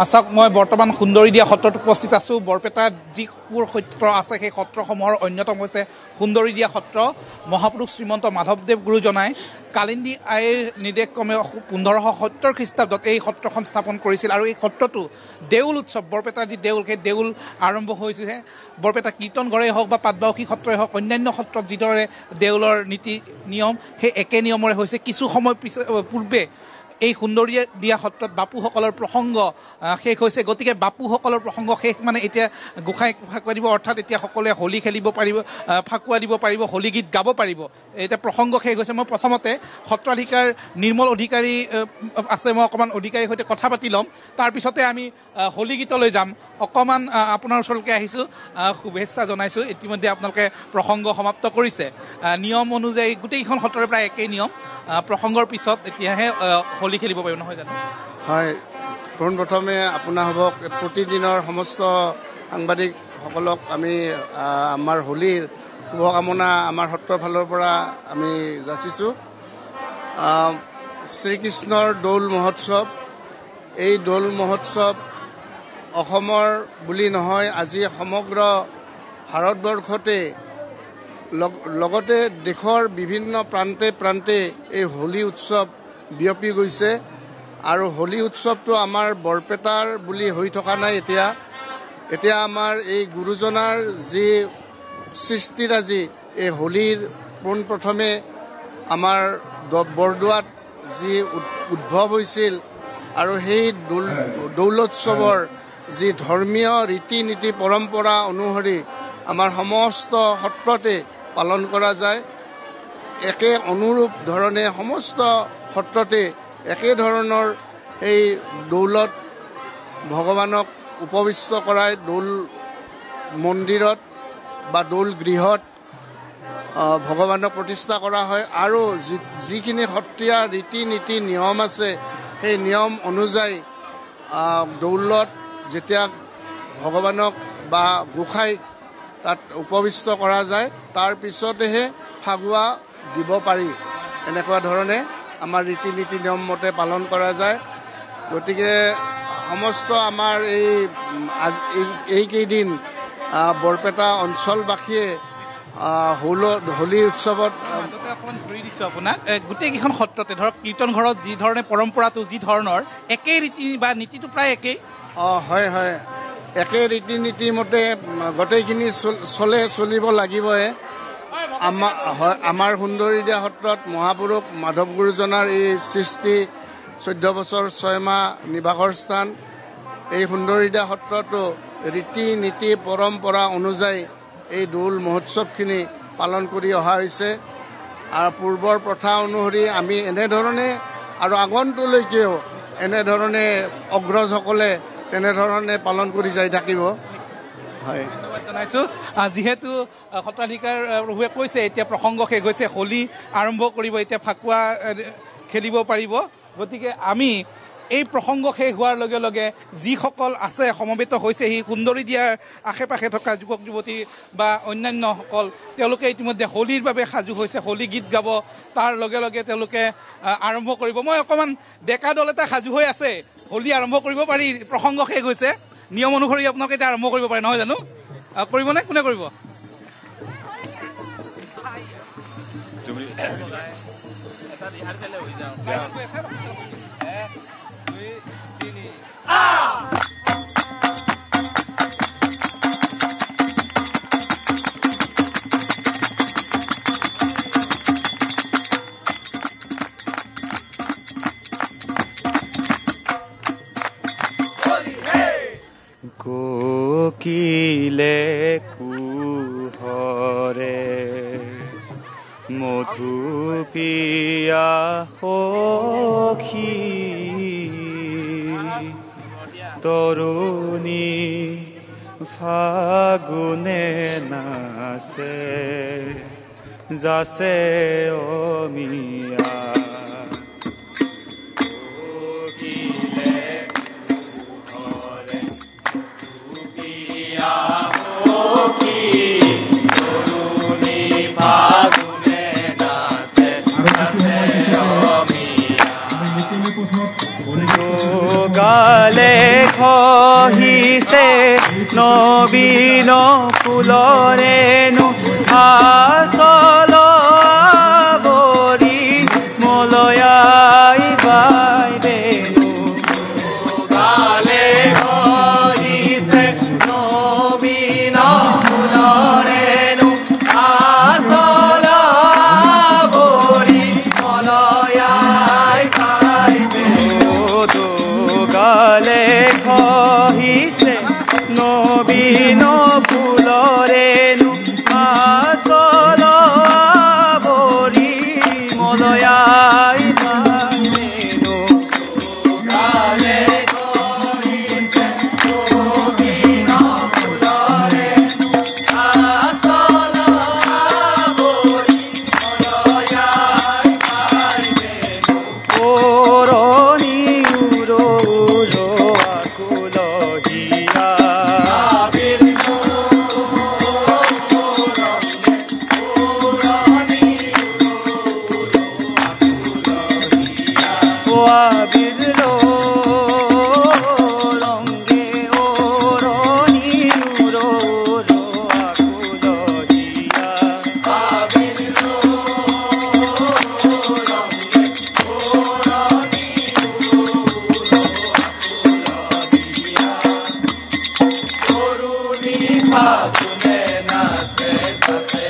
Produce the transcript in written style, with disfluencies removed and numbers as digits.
চাওক মই বৰ্তমান সুন্দৰীদিয়া সত্ৰত উপস্থিত আছোঁ। বৰপেটাত যিবোৰ সত্ৰ আছে সেই সত্ৰসমূহৰ অন্যতম হৈছে সুন্দৰীদিয়া সত্ৰ। মহাপুৰুষ শ্ৰীমন্ত মাধৱদেৱ গুৰুজনাই কালিন্দী আইৰ নিৰ্দেশক্ৰমে 1570 খ্ৰীষ্টাব্দত এই সত্ৰখন স্থাপন কৰিছিল আৰু এই সত্ৰটো দেউল উৎসৱ, বৰপেটাৰ যি দেউল সেই দেউল আৰম্ভ হৈছেহে। বৰপেটা কীৰ্তন ঘৰেই হওক বা পাটবাউসী সত্ৰই হওক, অন্যান্য সত্ৰত যিদৰে দেউলৰ নীতি নিয়ম সেই একে নিয়মৰে হৈছে। কিছু সময় পূৰ্বে এই সুন্দৰীদিয়া সত্ৰত বাপুসকলৰ প্ৰসংগ শেষ হৈছে। গতিকে বাপুসকলৰ প্ৰসংগ শেষ মানে এতিয়া গোসাঁই ফাকুৱা দিব, অৰ্থাৎ এতিয়া সকলোৱে হোলী খেলিব পাৰিব, ফাকুৱা দিব পাৰিব, হোলী গীত গাব পাৰিব। এতিয়া প্ৰসংগ শেষ হৈছে। মই প্ৰথমতে সত্ৰাধিকাৰ নিৰ্মল অধিকাৰী আছে, মই অকণমান অধিকাৰীৰ সৈতে কথা পাতি ল'ম। তাৰপিছতে আমি হোলী গীতলৈ যাম। অকণমান আপোনাৰ ওচৰলৈকে আহিছোঁ, শুভেচ্ছা জনাইছোঁ। ইতিমধ্যে আপোনালোকে প্ৰসংগ সমাপ্ত কৰিছে। নিয়ম অনুযায়ী গোটেইখন সত্ৰৰে প্ৰায় একেই নিয়ম। প্ৰসংগৰ পিছত এতিয়াহে হোলী খেলিব পাৰিব, নহয় জানো? হয়, পোনপ্ৰথমে আপোনাসবক প্ৰতিদিনৰ সমস্ত সাংবাদিকসকলক আমি আমাৰ হোলীৰ শুভকামনা আমাৰ সত্ৰৰ ফালৰ পৰা আমি যাচিছোঁ। শ্ৰীকৃষ্ণৰ দৌল মহোৎসৱ, এই দৌল মহোৎসৱ অসমৰ বুলি নহয়, আজি সমগ্ৰ ভাৰতবৰ্ষতে লগতে দেশৰ বিভিন্ন প্ৰান্তে প্ৰান্তে এই হোলী উৎসৱ বিয়পি গৈছে। আৰু হোলী উৎসৱটো আমাৰ বৰপেটাৰ বুলি হৈ থকা নাই। এতিয়া আমাৰ এই গুৰুজনাৰ যি সৃষ্টিৰাজি, এই হোলীৰ পোনপ্ৰথমে আমাৰ বৰদোৱাত যি উদ্ভৱ হৈছিল আৰু সেই দৌলোৎসৱৰ যি ধৰ্মীয় ৰীতি নীতি পৰম্পৰা অনুসৰি আমাৰ সমস্ত সত্ৰতে পালন কৰা যায়। একে অনুৰূপ ধৰণে সমস্ত সত্ৰতে একেধৰণৰ এই দৌলত ভগৱানক উপবিষ্ট কৰাই দৌল মন্দিৰত বা দৌল গৃহত ভগৱানক প্ৰতিষ্ঠা কৰা হয়। আৰু যিখিনি সত্ৰীয়া ৰীতি নীতি নিয়ম আছে সেই নিয়ম অনুযায়ী দৌলত যেতিয়া ভগৱানক বা গোসাঁইক তাত উপবিষ্ট কৰা যায়, তাৰ পিছতেহে ফাকুৱা দিব পাৰি। এনেকুৱা ধৰণে আমাৰ ৰীতি নীতি নিয়ম মতে পালন কৰা যায়। গতিকে সমস্ত আমাৰ এইকেইদিন বৰপেটা অঞ্চলবাসীয়ে হোলী উৎসৱত অকণমান ধৰি দিছোঁ আপোনাক। গোটেইকেইখন সত্ৰতে ধৰক কীৰ্তন ঘৰত যি ধৰণে পৰম্পৰাটো যি ধৰণৰ একেই ৰীতি বা নীতিটো প্ৰায় একেই। হয় হয়, একে ৰীতি নীতি মতে গোটেইখিনি চলিব লাগিবই। আমাৰ সুন্দৰীদিয়া সত্ৰত মহাপুৰুষ মাধৱ গুৰুজনাৰ এই সৃষ্টি 14 বছৰ 6 মাহ নিবাসৰ স্থান। এই সুন্দৰীদিয়া সত্ৰতো ৰীতি নীতি পৰম্পৰা অনুযায়ী এই দৌল মহোৎসৱখিনি পালন কৰি অহা হৈছে। আৰু পূৰ্বৰ প্ৰথা অনুসৰি আমি এনেধৰণে আৰু আগন্তুলৈকেও এনেধৰণে অগ্ৰজসকলে তেনেধৰণে পালন কৰি যাই থাকিব। হয়, ধন্যবাদ জনাইছোঁ। যিহেতু সত্ৰাধিকাৰ প্ৰভুৱে কৈছে এতিয়া প্ৰসংগ শেষ হৈছে, হোলী আৰম্ভ কৰিব, এতিয়া ফাকুৱা খেলিব পাৰিব। গতিকে আমি এই প্ৰসংগ শেষ হোৱাৰ লগে লগে যিসকল আছে সমবেত হৈছে সেই সুন্দৰীদিয়াৰ আশে পাশে থকা যুৱক যুৱতী বা অন্যান্যসকল, তেওঁলোকে ইতিমধ্যে হোলীৰ বাবে সাজু হৈছে। হোলী গীত গাব, তাৰ লগে লগে তেওঁলোকে আৰম্ভ কৰিব। মই অকণমান ডেকা দল এটা সাজু হৈ আছে, হোলী আৰম্ভ কৰিব পাৰি। প্ৰসংগ শেষ হৈছে, নিয়ম অনুসৰি আপোনালোকে এতিয়া আৰম্ভ কৰিব পাৰে, নহয় জানো? কৰিবনে? কোনে কৰিব? কোকিলে কুহৰে মধু পিয়া সখী, তৰুণী ফাগুনে নাচে যাচে অমিয়া। গালে নবীন ফুলৰেনো আচল আৱৰি মলয়াই বাইদেনো গালে ঘৰিছে নবীন ফুলৰেনো আচল আৱৰি মলয়াই বাইদেনো গালে ঘৰিছে নবীন ফুলৰেনো আচল আৱৰি মলয়াই বাইদেনো গালে ঘৰিছে নবীন ফুলৰেনো আচল আৱৰি মলয়াই বাইদেনো পুৰণি উৰো উৰো আকুলহিয়া বিৰলো ৰঙে ওৰনি উৰো উৰো আকুলহিয়া বিৰলো ৰঙে ওৰনি উৰো আকুলহিয়া তৰুণী ফাগুনে নাচে নাচে